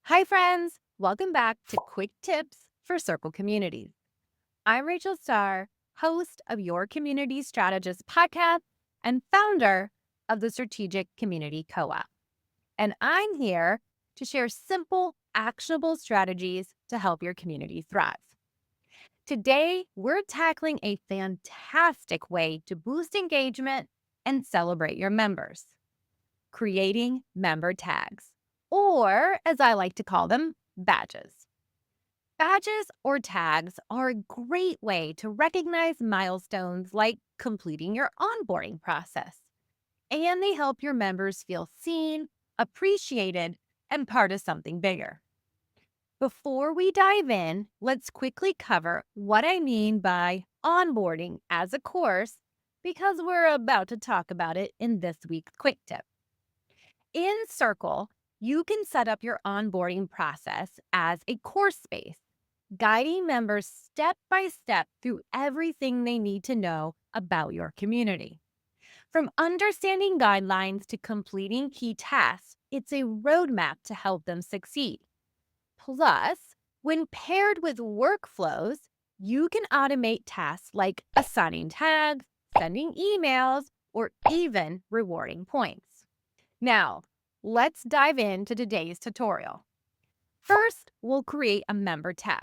Hi, friends. Welcome back to Quick Tips for Circle Communities. I'm Rachel Starr, host of Your Community Strategist podcast and founder of the Strategic Community Co op. And I'm here to share simple, actionable strategies to help your community thrive. Today, we're tackling a fantastic way to boost engagement and celebrate your members, creating member tags, or as I like to call them, badges. Badges or tags are a great way to recognize milestones like completing your onboarding process, and they help your members feel seen, appreciated, and part of something bigger. Before we dive in, let's quickly cover what I mean by onboarding as a course because we're about to talk about it in this week's quick tip. In Circle, you can set up your onboarding process as a course space, guiding members step by step through everything they need to know about your community. From understanding guidelines to completing key tasks, it's a roadmap to help them succeed. Plus, when paired with workflows, you can automate tasks like assigning tags, sending emails, or even rewarding points. Now, let's dive into today's tutorial. First, we'll create a member tag.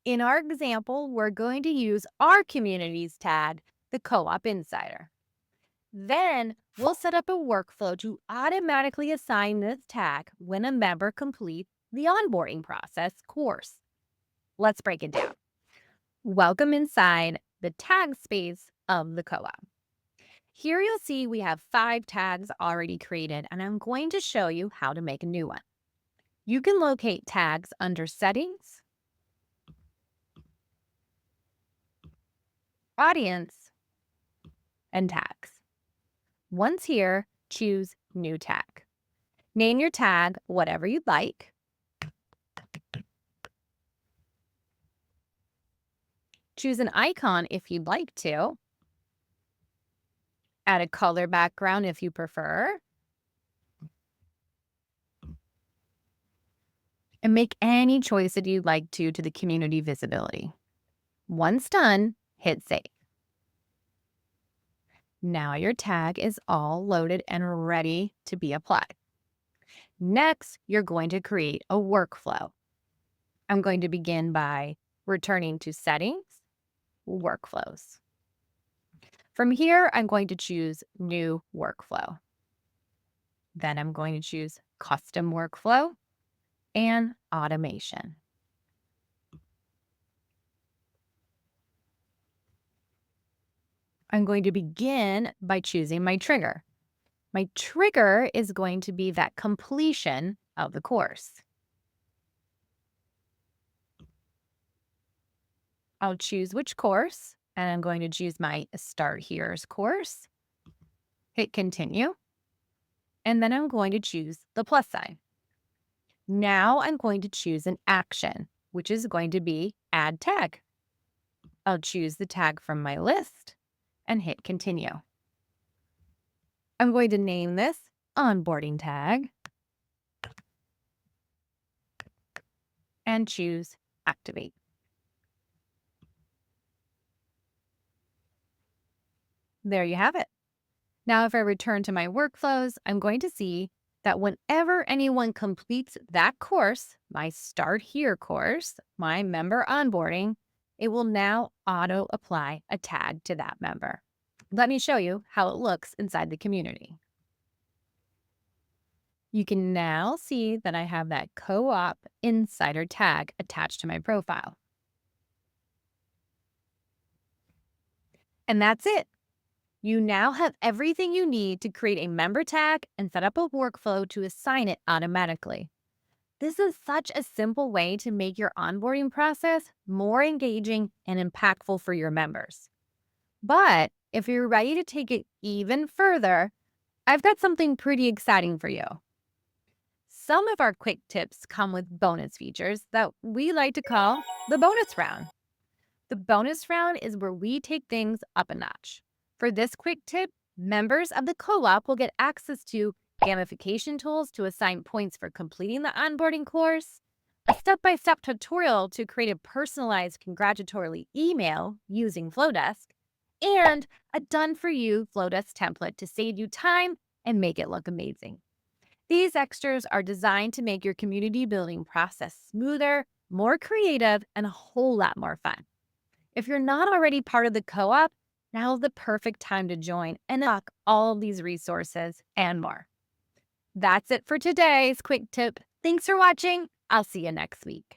In our example, we're going to use our community's tag, the Co-op Insider. Then, we'll set up a workflow to automatically assign this tag when a member completes the onboarding process course. Let's break it down. Welcome inside the tag space of the co-op. Here you'll see we have 5 tags already created, and I'm going to show you how to make a new one. You can locate tags under Settings, Audience, and Tags. Once here, choose New Tag. Name your tag whatever you'd like. Choose an icon if you'd like to. Add a color background if you prefer. And make any choice that you'd like to the community visibility. Once done, hit Save. Now your tag is all loaded and ready to be applied. Next, you're going to create a workflow. I'm going to begin by returning to Settings, Workflows. From here, I'm going to choose New Workflow. Then I'm going to choose Custom Workflow and Automation. I'm going to begin by choosing my trigger. My trigger is going to be that completion of the course. I'll choose which course, and I'm going to choose my Start Here's course. Hit Continue, and then I'm going to choose the plus sign. Now I'm going to choose an action, which is going to be Add Tag. I'll choose the tag from my list and hit Continue. I'm going to name this Onboarding Tag and choose Activate. There you have it. Now, if I return to my workflows, I'm going to see that whenever anyone completes that course, my Start Here course, my member onboarding, it will now auto-apply a tag to that member. Let me show you how it looks inside the community. You can now see that I have that Co-op Insider tag attached to my profile. And that's it. You now have everything you need to create a member tag and set up a workflow to assign it automatically. This is such a simple way to make your onboarding process more engaging and impactful for your members. But if you're ready to take it even further, I've got something pretty exciting for you. Some of our quick tips come with bonus features that we like to call the bonus round. The bonus round is where we take things up a notch. For this quick tip, members of the co-op will get access to gamification tools to assign points for completing the onboarding course, a step-by-step tutorial to create a personalized congratulatory email using Flodesk, and a done-for-you Flodesk template to save you time and make it look amazing. These extras are designed to make your community building process smoother, more creative, and a whole lot more fun. If you're not already part of the co-op, now's the perfect time to join and unlock all of these resources and more. That's it for today's quick tip. Thanks for watching. I'll see you next week.